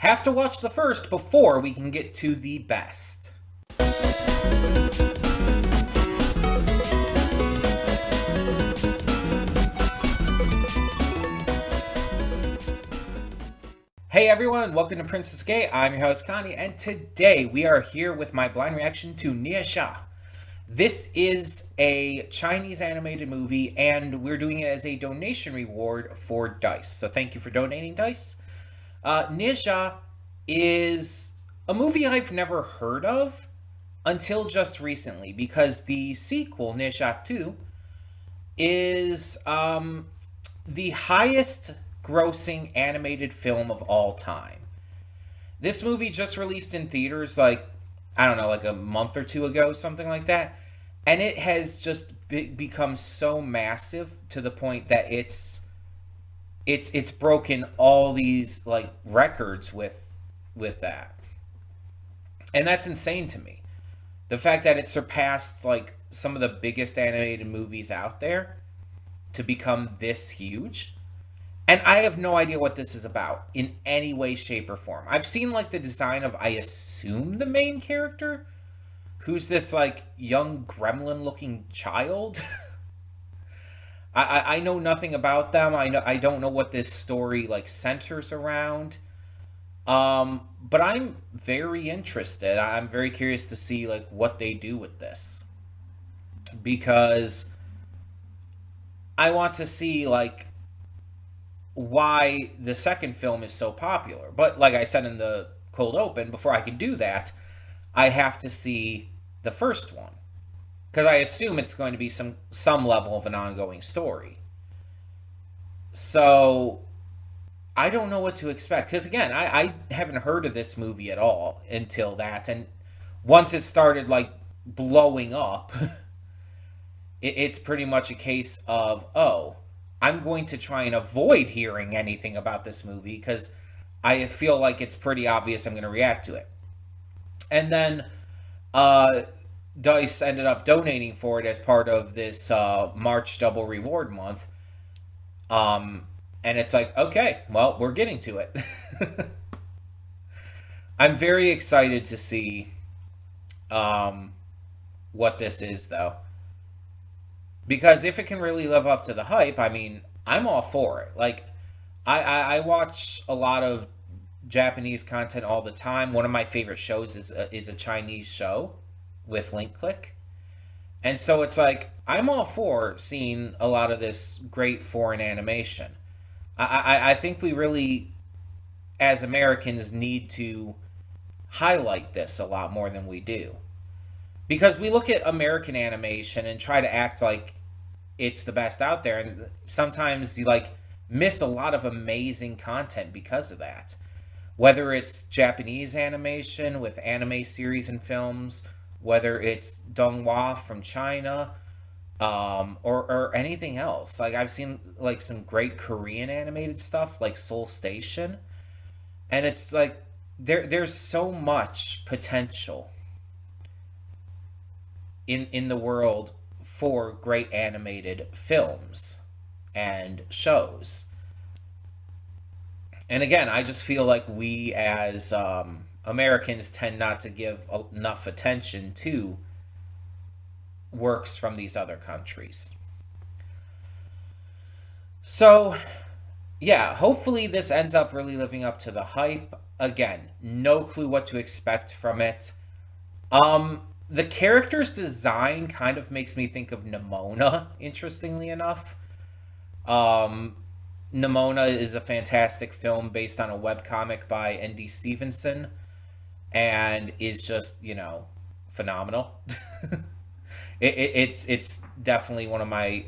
Have to watch the first before we can get to the best. Hey everyone, welcome to Princess Gay. I'm your host Connie, and today we are here with my blind reaction to Nia Sha. This is a Chinese animated movie, and we're doing it as a donation reward for Dice. So thank you for donating, Dice. Nia Sha is a movie I've never heard of until just recently, because the sequel, Nia Sha 2, is the highest grossing animated film of all time. This movie just released in theaters I don't know, like a month or two ago, something like that. And it has just become so massive to the point that it's broken all these like records with that. And that's insane to me. The fact that it surpassed like some of the biggest animated movies out there to become this huge. And I have no idea what this is about in any way, shape, or form. I've seen like the design of, I assume, the main character, who's this like young gremlin looking child. I know nothing about them. I don't know what this story like centers around. But I'm very interested. I'm very curious to see like what they do with this, because I want to see like why the second film is so popular. But like I said in the cold open, before I can do that, I have to see the first one, because I assume it's going to be some level of an ongoing story. So I don't know what to expect, because again, I haven't heard of this movie at all until that, and once it started like blowing up, it's pretty much a case of, oh, I'm going to try and avoid hearing anything about this movie because I feel like it's pretty obvious I'm going to react to it. And then uh, Dice ended up donating for it as part of this March double reward month. And it's like, okay, well, we're getting to it. I'm very excited to see um, what this is, though. Because if it can really live up to the hype, I mean, I'm all for it. Like, I watch a lot of Japanese content all the time. One of my favorite shows is a Chinese show with Link Click. And so it's like, I'm all for seeing a lot of this great foreign animation. I think we really, as Americans, need to highlight this a lot more than we do. Because we look at American animation and try to act like it's the best out there, and sometimes you like miss a lot of amazing content because of that. Whether it's Japanese animation with anime series and films, whether it's donghua from China, or anything else. Like I've seen like some great Korean animated stuff, like Soul Station, and it's like there's so much potential in the world for great animated films and shows. And again, I just feel like we as Americans tend not to give enough attention to works from these other countries. So, yeah, hopefully this ends up really living up to the hype. Again, no clue what to expect from it. The character's design kind of makes me think of Nimona, interestingly enough. Um, Nimona is a fantastic film based on a webcomic by N.D. Stevenson, and is just, phenomenal. It's definitely one of my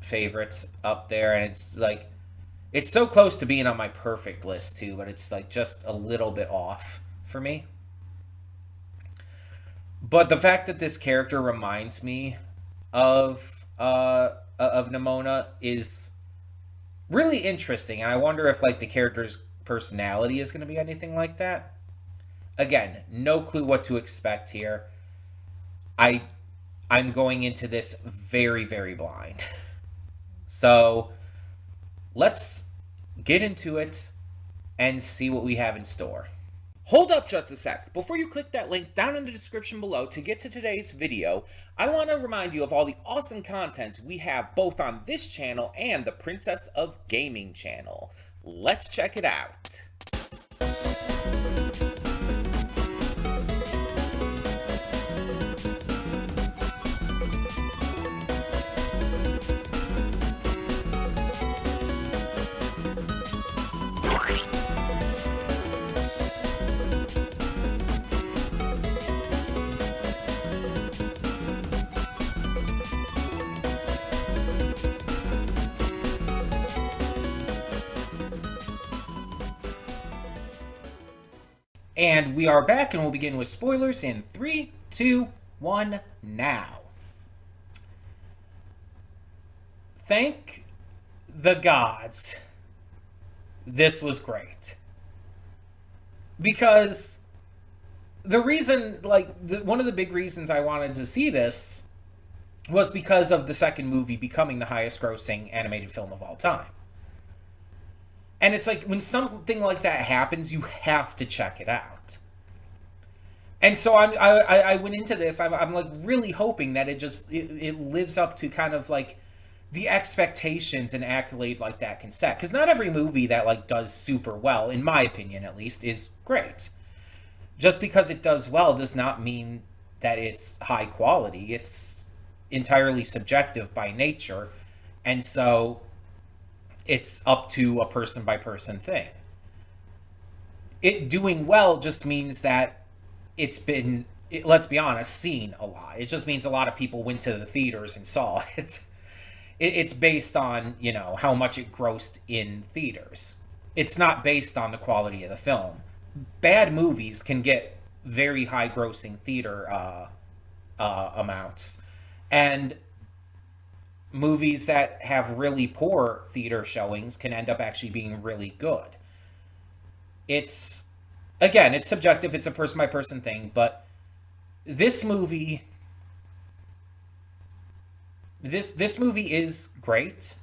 favorites up there, and it's like, it's so close to being on my perfect list too, but it's like just a little bit off for me. But the fact that this character reminds me of Nimona is really interesting, and I wonder if like the character's personality is going to be anything like that. Again, no clue what to expect here. I I'm going into this very very blind. So, let's get into it and see what we have in store. Hold up just a sec. Before you click that link down in the description below to get to today's video, I want to remind you of all the awesome content we have both on this channel and the Princess of Gaming channel. Let's check it out. And we are back, and we'll begin with spoilers in 3, 2, 1, now. Thank the gods. This was great. Because the reason, one of the big reasons I wanted to see this was because of the second movie becoming the highest grossing animated film of all time. And it's like, when something like that happens, you have to check it out. And so I went into this, I'm like really hoping that it lives up to kind of like the expectations and accolade like that can set. Because not every movie that like does super well, in my opinion at least, is great. Just because it does well does not mean that it's high quality. It's entirely subjective by nature. And so it's up to a person-by-person thing. It doing well just means that it's been, let's be honest, seen a lot. It just means a lot of people went to the theaters and saw it. It's based on, you know, how much it grossed in theaters. It's not based on the quality of the film. Bad movies can get very high-grossing theater amounts. And movies that have really poor theater showings can end up actually being really good. It's, again, it's subjective, it's a person-by-person thing, but this movie, this movie is great,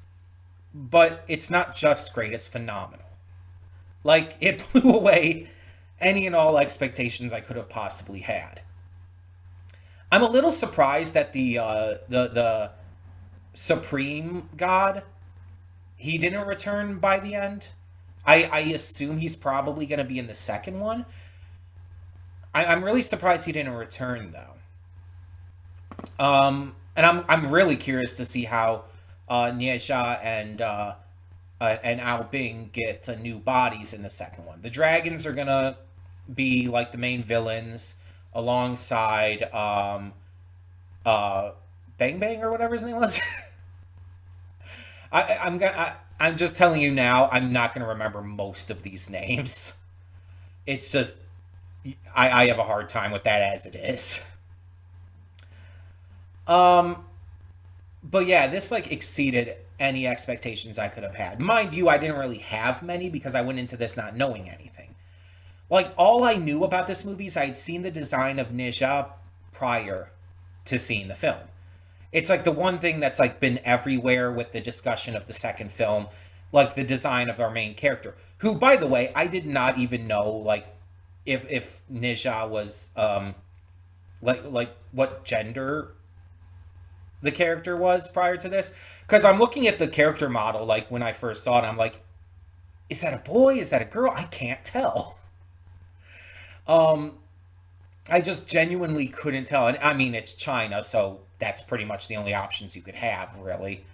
but it's not just great, it's phenomenal. Like, it blew away any and all expectations I could have possibly had. I'm a little surprised that the Supreme God, he didn't return by the end. I assume he's probably going to be in the second one. I'm really surprised he didn't return though. And I'm really curious to see how Niesha and Ao Bing get new bodies in the second one. The dragons are gonna be like the main villains alongside Bang Bang or whatever his name was. I'm just telling you now, I'm not gonna remember most of these names. It's just I have a hard time with that as it is. But yeah, this like exceeded any expectations I could have had. Mind you, I didn't really have many because I went into this not knowing anything. Like, all I knew about this movie is I'd seen the design of Nisha prior to seeing the film. It's like the one thing that's like been everywhere with the discussion of the second film, like the design of our main character, who, by the way, I did not even know like if Nisha was like what gender the character was prior to this, because I'm looking at the character model like when I first saw it, I'm like, is that a boy, is that a girl? I can't tell. I just genuinely couldn't tell. And I mean, it's China, so that's pretty much the only options you could have, really.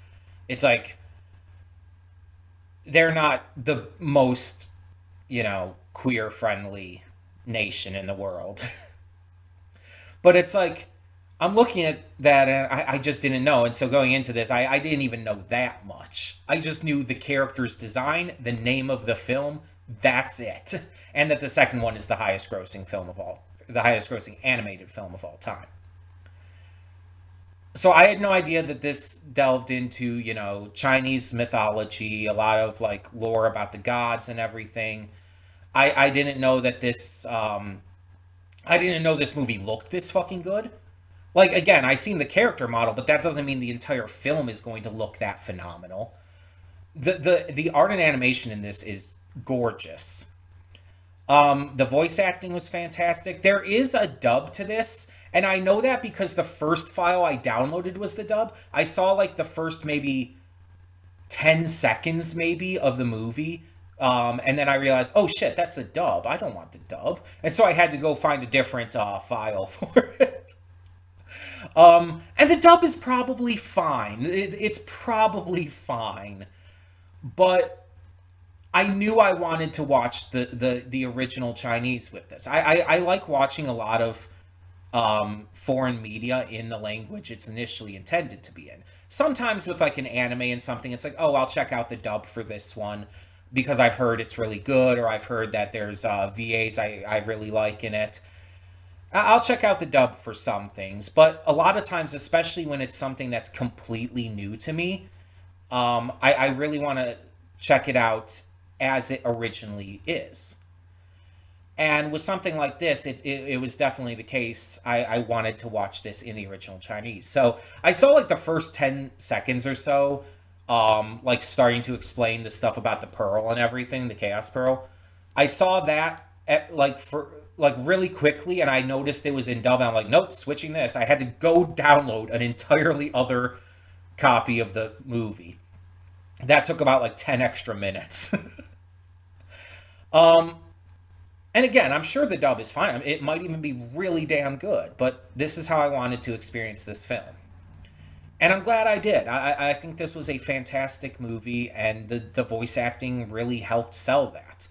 It's like, they're not the most, you know, queer-friendly nation in the world. But it's like, I'm looking at that and I just didn't know. And so going into this, I didn't even know that much. I just knew the character's design, the name of the film, that's it. And that the second one is the highest grossing animated film of all time. So I had no idea that this delved into, you know, Chinese mythology, a lot of like lore about the gods and everything. I didn't know that this, I didn't know this movie looked this fucking good. Like, again, I seen the character model, but that doesn't mean the entire film is going to look that phenomenal. The art and animation in this is gorgeous. The voice acting was fantastic. There is a dub to this, and I know that because the first file I downloaded was the dub. I saw like the first maybe 10 seconds maybe of the movie. And then I realized, oh shit, that's a dub. I don't want the dub. And so I had to go find a different file for it. And the dub is probably fine. It's probably fine. But I knew I wanted to watch the original Chinese with this. I like watching a lot of foreign media in the language it's initially intended to be in. Sometimes with like an anime and something, it's like, oh, I'll check out the dub for this one because I've heard it's really good, or I've heard that there's VAs I really like in it. I'll check out the dub for some things, but a lot of times, especially when it's something that's completely new to me, I really want to check it out as it originally is. And with something like this, it was definitely the case. I wanted to watch this in the original Chinese. So I saw like the first 10 seconds or so, like starting to explain the stuff about the pearl and everything, the Chaos Pearl. I saw that at like for like really quickly, and I noticed it was in dub. And I'm like, nope, switching this. I had to go download an entirely other copy of the movie. That took about like 10 extra minutes. um, and again, I'm sure the dub is fine. It might even be really damn good, but this is how I wanted to experience this film. And I'm glad I did. I think this was a fantastic movie, and the voice acting really helped sell that.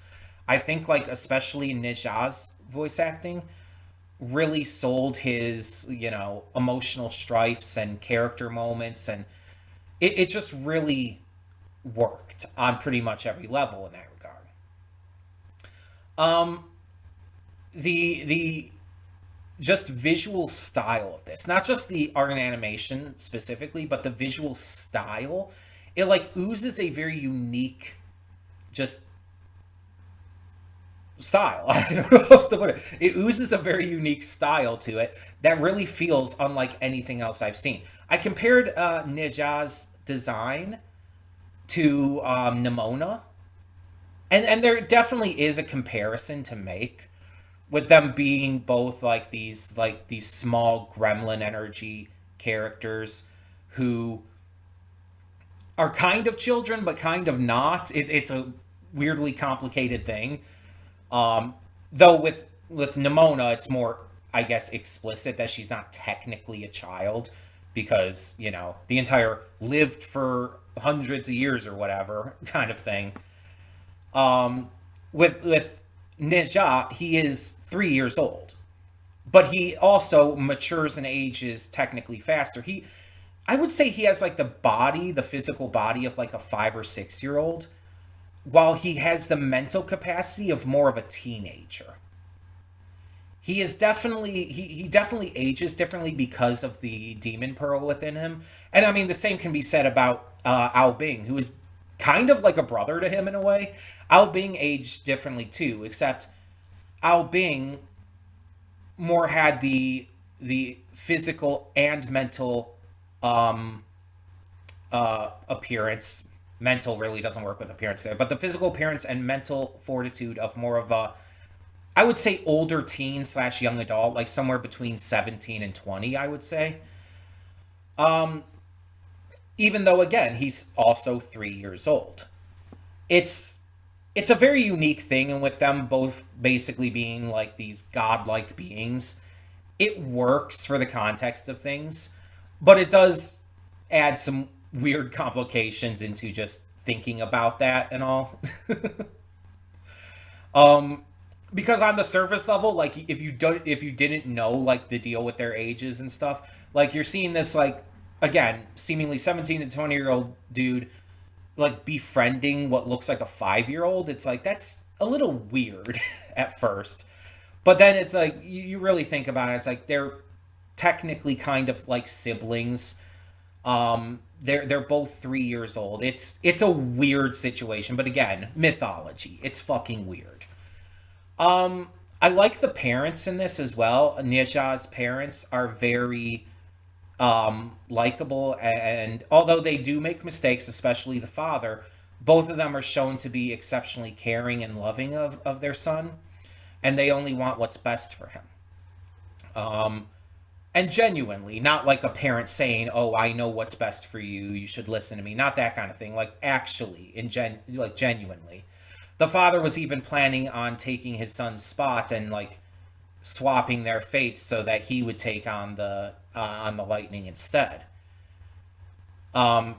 I think, like, especially Nija's voice acting really sold his, emotional strifes and character moments, and it just really worked on pretty much every level in that regard. Um, the just visual style of this, not just the art and animation specifically, but the visual style, it like oozes a very unique just style. I don't know how else to put it. It oozes a very unique style to it that really feels unlike anything else I've seen. I compared Nija's design to Nimona, and there definitely is a comparison to make, with them being both like these small gremlin energy characters who are kind of children but kind of not. It's a weirdly complicated thing. Though with Nimona, it's more, I guess, explicit that she's not technically a child because the entire lived for hundreds of years or whatever kind of thing. With Neja, he is 3 years old, but he also matures and ages technically faster. I would say he has like the physical body of like a 5 or 6 year old, while he has the mental capacity of more of a teenager. He is definitely he definitely ages differently because of the demon pearl within him. And I mean the same can be said about Ao Bing, who is kind of like a brother to him in a way. Ao Bing aged differently too, except Ao Bing more had the physical and mental appearance. Mental really doesn't work with appearance there, but the physical appearance and mental fortitude of more of a, I would say, older teen slash young adult, like somewhere between 17 and 20, I would say. Um, Even though, again, he's also 3 years old. It's it's a very unique thing, and with them both basically being like these godlike beings, it works for the context of things, but it does add some weird complications into just thinking about that and all. um because on the surface level, like if you didn't know like the deal with their ages and stuff, like you're seeing this like, again, seemingly 17 to 20-year old dude like befriending what looks like a 5-year old. It's like that's a little weird at first, but then it's like you really think about it, it's like they're technically kind of like siblings. They're both 3 years old. It's a weird situation, but again, mythology, it's fucking weird. I like the parents in this as well. Nija's parents are very likable, and although they do make mistakes, especially the father, both of them are shown to be exceptionally caring and loving of their son, and they only want what's best for him. Um, and genuinely, not like a parent saying, "Oh, I know what's best for you. You should listen to me." Not that kind of thing. Like actually, like genuinely, the father was even planning on taking his son's spot and like swapping their fates so that he would take on the lightning instead. Um,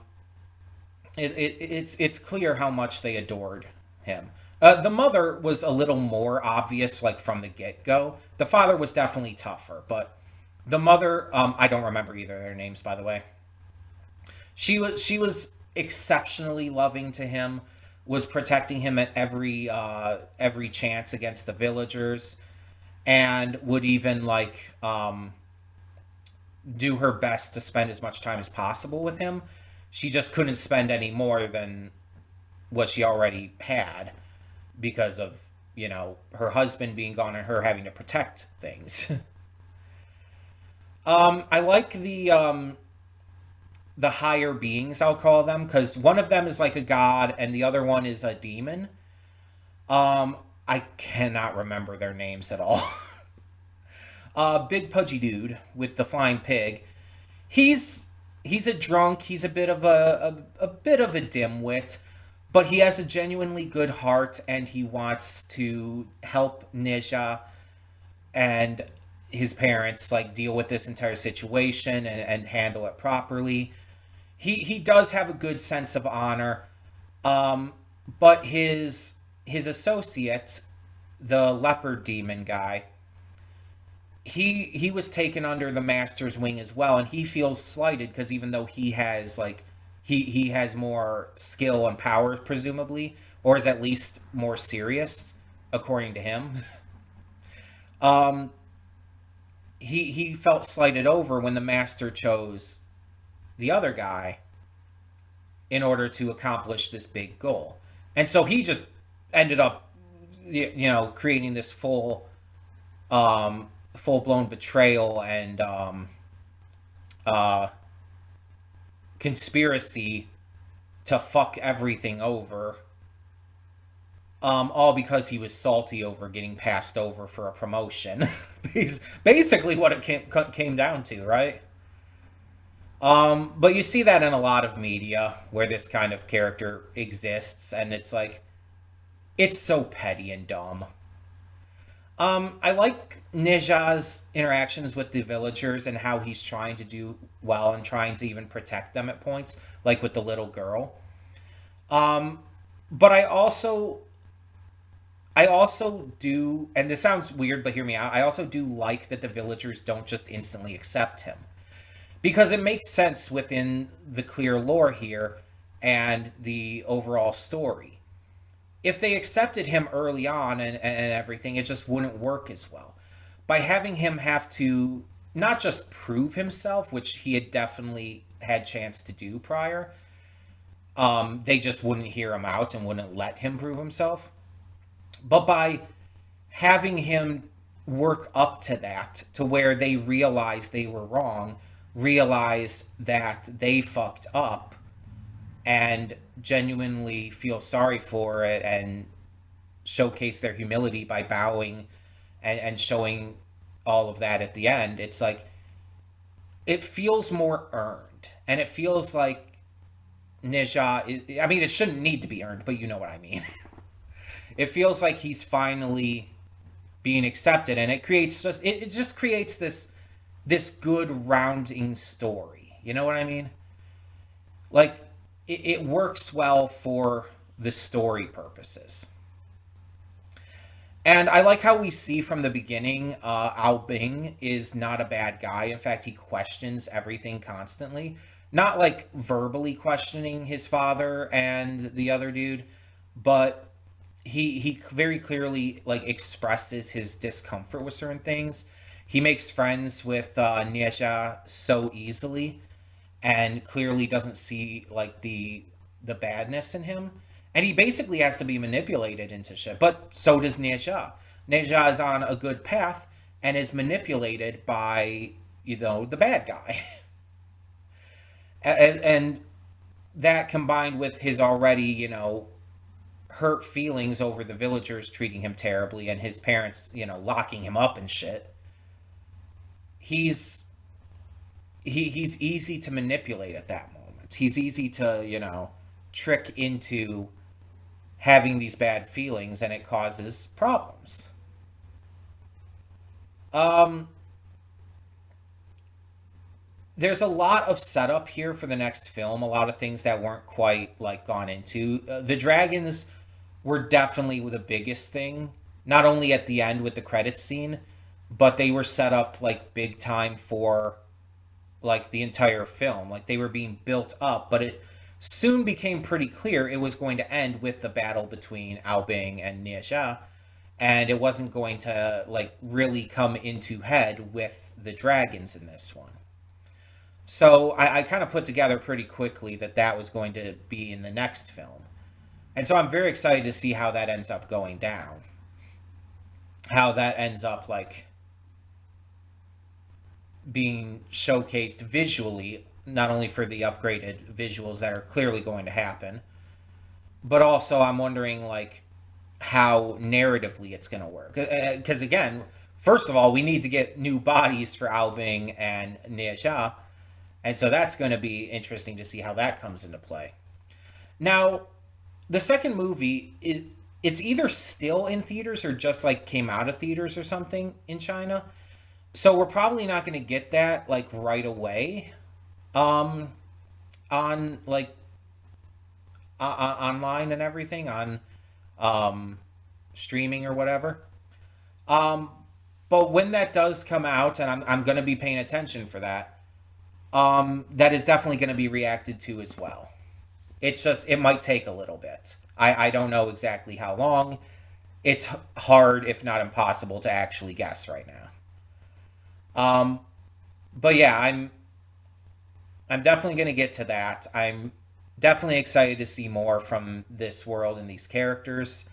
it's clear how much they adored him. The mother was a little more obvious, like from the get go. The father was definitely tougher, but the mother, I don't remember either of their names, by the way. She was exceptionally loving to him, was protecting him at every chance against the villagers, and would even like do her best to spend as much time as possible with him. She just couldn't spend any more than what she already had because of, her husband being gone and her having to protect things. I like the higher beings, I'll call them, because one of them is like a god and the other one is a demon. I cannot remember their names at all. Big pudgy dude with the flying pig. He's he's a drunk. He's a bit of a bit of a dimwit, but he has a genuinely good heart, and he wants to help Nisha and his parents like deal with this entire situation and handle it properly. He does have a good sense of honor, um, but his associate, the leopard demon guy, he was taken under the master's wing as well, and he feels slighted because even though he has like he has more skill and power presumably, or is at least more serious according to him. um he felt slighted over when the master chose the other guy in order to accomplish this big goal, and so he just ended up creating this full blown betrayal and uh conspiracy to fuck everything over, all because he was salty over getting passed over for a promotion. Basically what it came down to, right? But you see that in a lot of media where this kind of character exists, and it's like, it's so petty and dumb. I like Nija's interactions with the villagers and how he's trying to do well and trying to even protect them at points, like with the little girl. Um, but I also do, and this sounds weird, but hear me out. I also do like that the villagers don't just instantly accept him because it makes sense within the clear lore here and the overall story. If they accepted him early on and everything, it just wouldn't work as well. By having him have to not just prove himself, which he had definitely had chance to do prior, they just wouldn't hear him out and wouldn't let him prove himself. But by having him work up to that, to where they realize they were wrong, realize that they fucked up, and genuinely feel sorry for it and showcase their humility by bowing and showing all of that at the end, it's like it feels more earned. And it feels like Nija, I mean, it shouldn't need to be earned, but you know what I mean. It feels like he's finally being accepted, and it just creates this good rounding story. You know what I mean? Like it works well for the story purposes. And I like how we see from the beginning, Ao Bing is not a bad guy. In fact, he questions everything constantly. Not like verbally questioning his father and the other dude, but he very clearly like expresses his discomfort with certain things. He makes friends with Nietzsche so easily, and clearly doesn't see like the badness in him. And he basically has to be manipulated into shit. But so does Neja. Neja is on a good path and is manipulated by, the bad guy. And that combined with his already, hurt feelings over the villagers treating him terribly and his parents, locking him up and shit, he's he's easy to manipulate at that moment. He's easy to, trick into having these bad feelings, and it causes problems. Um there's a lot of setup here for the next film, a lot of things that weren't quite like gone into. The dragons were definitely the biggest thing, not only at the end with the credits scene, but they were set up like big time for like the entire film. Like they were being built up, but it soon became pretty clear it was going to end with the battle between Ao Bing and Nia Xia, and it wasn't going to like really come into head with the dragons in this one. So I kind of put together pretty quickly that that was going to be in the next film. And so I'm very excited to see how that ends up going down. How that ends up like being showcased visually, not only for the upgraded visuals that are clearly going to happen, but also I'm wondering like how narratively it's going to work. Because again, first of all, we need to get new bodies for Ao Bing and Nia Xia, and so that's going to be interesting to see how that comes into play. Now, the second movie is it's either still in theaters or just like came out of theaters or something in China. So we're probably not going to get that like right away um on like online and everything on um streaming or whatever. Um but when that does come out, and I'm going to be paying attention for that, that is definitely going to be reacted to as well. It's just it might take a little bit. I don't know exactly how long. It's hard, if not impossible, to actually guess right now. Um, but yeah, I'm definitely gonna get to that. I'm definitely excited to see more from this world and these characters.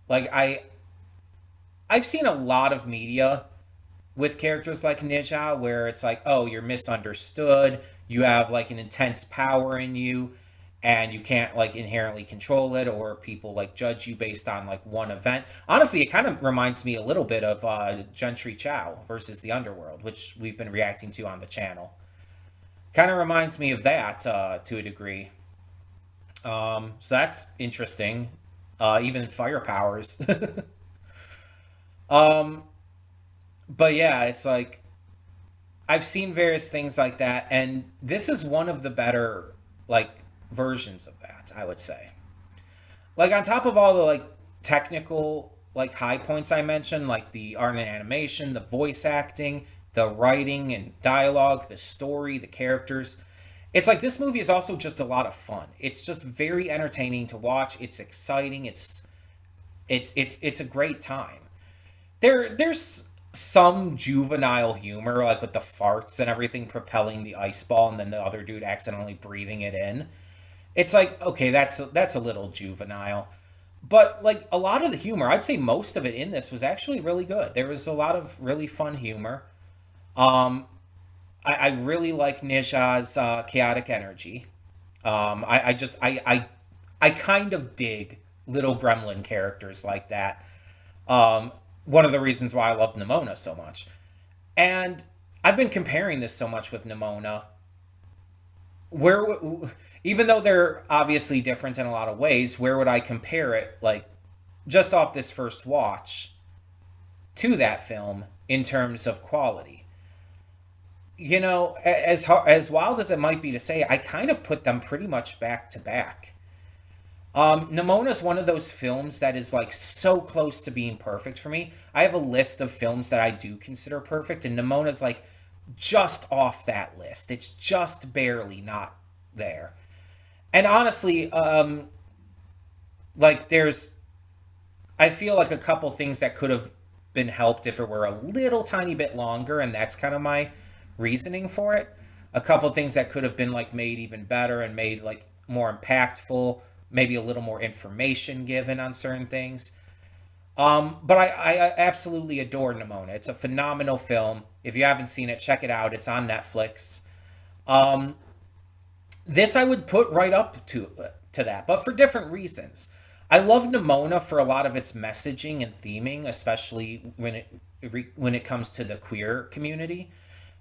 Like I've seen a lot of media with characters like Ninja where it's like, oh, you're misunderstood, you have like an intense power in you, and you can't like inherently control it, or people like judge you based on like one event. Honestly, it kind of reminds me a little bit of Gentry Chow versus the Underworld, which we've been reacting to on the channel. Kind of reminds me of that to a degree. So that's interesting. Even fire powers. um, but yeah, it's like I've seen various things like that, and this is one of the better like versions of that, I would say. Like on top of all the like technical like high points I mentioned, like the art and animation, the voice acting, the writing and dialogue, the story, the characters. It's like this movie is also just a lot of fun. It's just very entertaining to watch. It's exciting. It's a great time. There's some juvenile humor, like with the farts and everything propelling the ice ball, and then the other dude accidentally breathing it in. It's like okay, that's a little juvenile, but like a lot of the humor, I'd say most of it in this was actually really good. There was a lot of really fun humor. Um, I really like Nisha's chaotic energy. I kind of dig little gremlin characters like that. Um, One of the reasons why I love Nimona so much. And I've been comparing this so much with Nimona, where even though they're obviously different in a lot of ways, where would I compare it like just off this first watch to that film in terms of quality? As wild as it might be to say, I kind of put them pretty much back to back. Nimona is one of those films that is like so close to being perfect for me. I have a list of films that I do consider perfect, and Nimona's like just off that list. It's just barely not there. And honestly, like there's, I feel like a couple things that could have been helped if it were a little tiny bit longer, and that's kind of my reasoning for it. A couple things that could have been like made even better and made like more impactful, maybe a little more information given on certain things. But I absolutely adore Nimona. It's a phenomenal film. If you haven't seen it, check it out. It's on Netflix. Um, This I would put right up to that, but for different reasons. I love Nimona for a lot of its messaging and theming, especially when it comes to the queer community.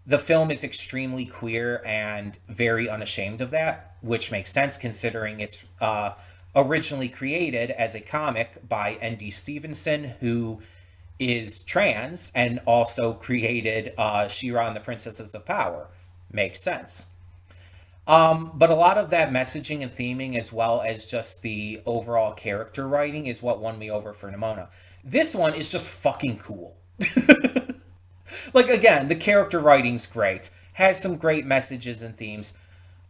The film is extremely queer and very unashamed of that, which makes sense considering it's originally created as a comic by N.D. Stevenson, who is trans and also created She-Ra and the Princesses of Power. Makes sense. But a lot of that messaging and theming, as well as just the overall character writing, is what won me over for Nimona. This one is just fucking cool. Like, again, the character writing's great, has some great messages and themes,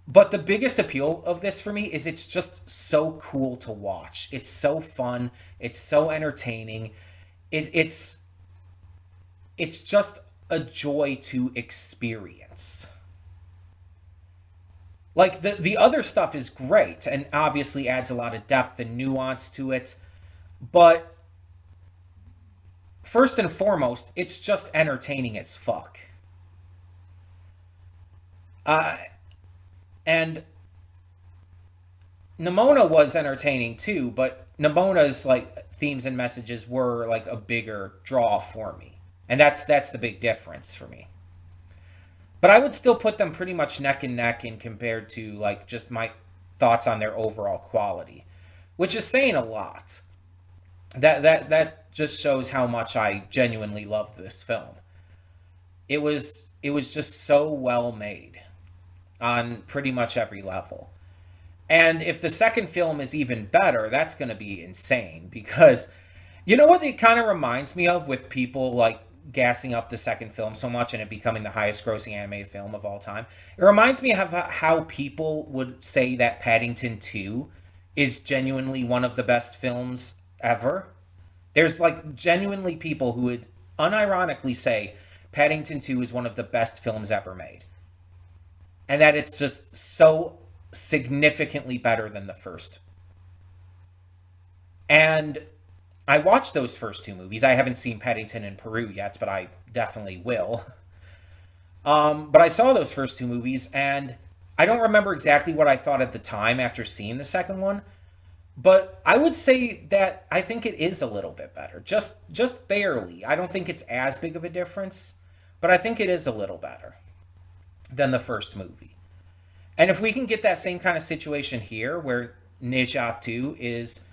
but the biggest appeal of this for me is it's just so cool to watch. It's so fun. It's so entertaining. It's just a joy to experience. Like the other stuff is great and obviously adds a lot of depth and nuance to it, but first and foremost, it's just entertaining as fuck. Uh, and Nimona was entertaining too, but Nimona's like themes and messages were like a bigger draw for me, and that's the big difference for me. But I would still put them pretty much neck and neck in compared to like just my thoughts on their overall quality, which is saying a lot. That just shows how much I genuinely loved this film. It was just so well made on pretty much every level. And if the second film is even better, that's going to be insane because you know what it kind of reminds me of with people like gassing up the second film so much and it becoming the highest grossing animated film of all time. It reminds me of how people would say that Paddington 2 is genuinely one of the best films ever. There's like genuinely people who would unironically say Paddington 2 is one of the best films ever made. And that it's just so significantly better than the first. And I watched those first two movies. I haven't seen Paddington in Peru yet, but I definitely will. But I saw those first two movies, and I don't remember exactly what I thought at the time after seeing the second one. But I would say that I think it is a little bit better, just barely. I don't think it's as big of a difference, but I think it is a little better than the first movie. And if we can get that same kind of situation here, where Neja 2 is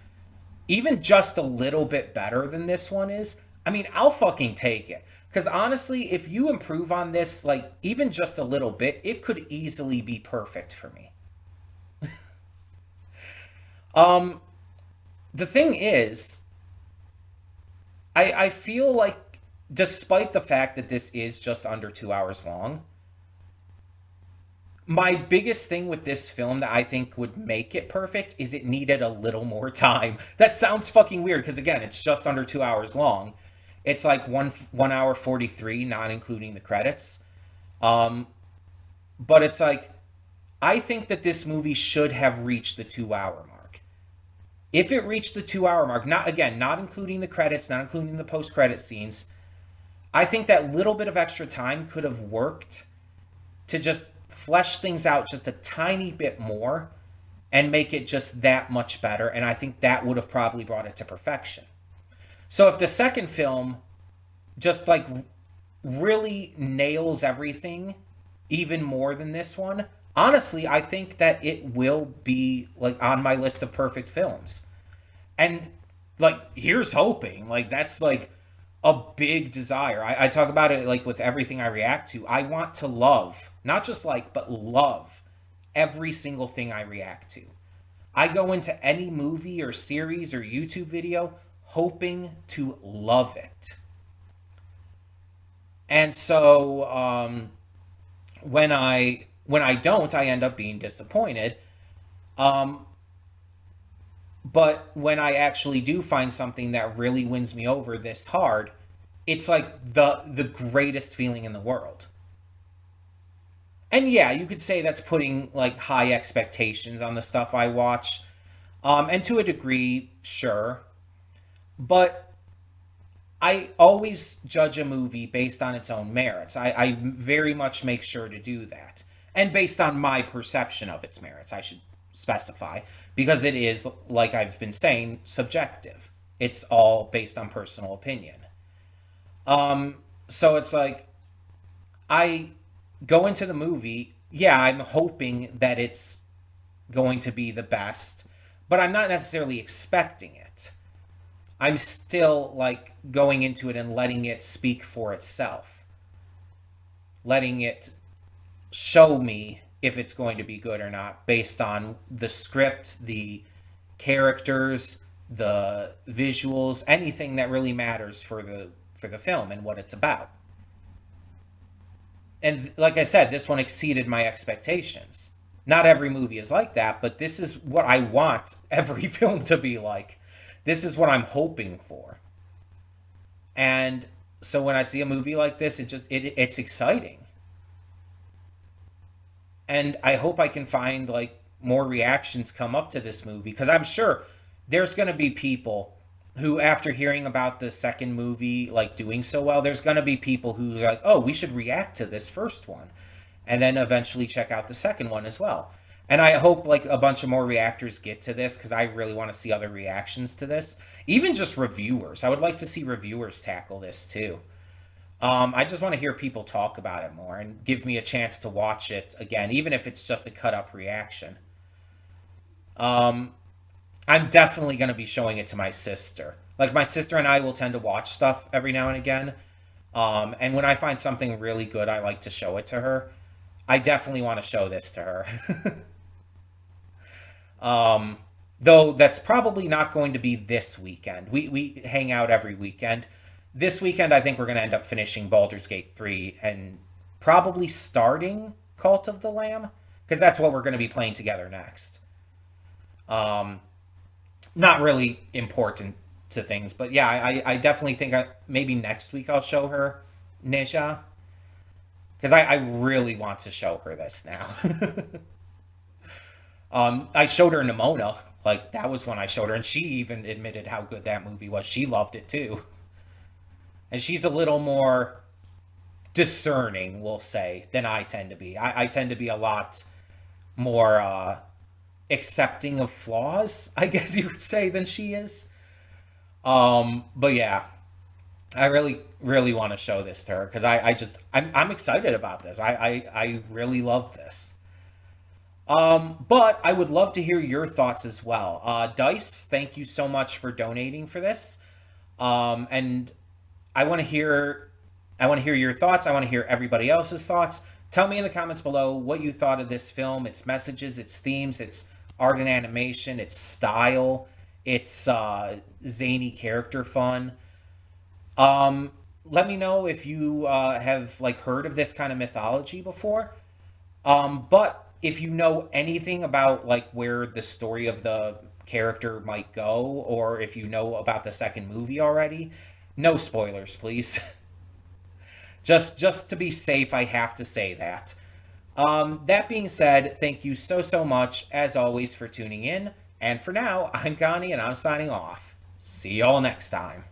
even just a little bit better than this one is, I mean, I'll fucking take it. Because honestly, if you improve on this, like, even just a little bit, it could easily be perfect for me. Um, the thing is, I feel like, despite the fact that this is just under 2 hours long, my biggest thing with this film that I think would make it perfect is it needed a little more time. That sounds fucking weird because again, it's just under 2 hours long. It's like 1 hour 43, not including the credits. Um, but it's like I think that this movie should have reached the 2 hour mark. If it reached the 2 hour mark, not again, not including the credits, not including the post credit scenes, I think that little bit of extra time could have worked to just flesh things out just a tiny bit more and make it just that much better. And I think that would have probably brought it to perfection. So if the second film just like really nails everything even more than this one, honestly, I think that it will be like on my list of perfect films. And like, here's hoping. Like, that's like a big desire. I talk about it like with everything I react to. I want to love, not just like, but love every single thing I react to. I go into any movie or series or YouTube video hoping to love it. And so when I don't, I end up being disappointed. Um, but when I actually do find something that really wins me over this hard, it's like the greatest feeling in the world. And yeah, you could say that's putting like high expectations on the stuff I watch. And to a degree, sure. But I always judge a movie based on its own merits. I very much make sure to do that. And based on my perception of its merits, I should specify, because it is, like I've been saying, subjective. It's all based on personal opinion. So it's like I go into the movie, yeah, I'm hoping that it's going to be the best, but I'm not necessarily expecting it. I'm still like going into it and letting it speak for itself, letting it show me if it's going to be good or not based on the script, the characters, the visuals, anything that really matters for the film and what it's about. And like I said, this one exceeded my expectations. Not every movie is like that, but this is what I want every film to be like. This is what I'm hoping for. And so when I see a movie like this, it's exciting. And I hope I can find like more reactions come up to this movie because I'm sure there's going to be people who after hearing about the second movie like doing so well, there's going to be people who are like, "Oh, we should react to this first one." And then eventually check out the second one as well. And I hope like a bunch of more reactors get to this because I really want to see other reactions to this. Even just reviewers. I would like to see reviewers tackle this too. I just want to hear people talk about it more and give me a chance to watch it again, even if it's just a cut up reaction. Um, I'm definitely going to be showing it to my sister. Like, my sister and I will tend to watch stuff every now and again. And when I find something really good, I like to show it to her. I definitely want to show this to her. um, though that's probably not going to be this weekend. We hang out every weekend. This weekend, I think we're going to end up finishing Baldur's Gate 3 and probably starting Cult of the Lamb, because that's what we're going to be playing together next. Um, Not really important to things, but yeah, I definitely think maybe next week I'll show her Nisha, because I really want to show her this now. I showed her Nimona, like that was when I showed her, and she even admitted how good that movie was. She loved it too. And she's a little more discerning, we'll say, than I tend to be. I tend to be a lot more accepting of flaws, I guess you would say, than she is. But yeah, I really want to show this to her because I'm excited about this. I really love this. But I would love to hear your thoughts as well. Dice, thank you so much for donating for this. And I want to hear I want to hear your thoughts. I want to hear everybody else's thoughts. Tell me in the comments below what you thought of this film, its messages, its themes, its art and animation, its style, its zany character fun. Let me know if you have like heard of this kind of mythology before. But if you know anything about like where the story of the character might go, or if you know about the second movie already, no spoilers, please. Just to be safe, I have to say that. That being said, thank you so much as always for tuning in. And for now, I'm Connie and I'm signing off. See y'all next time.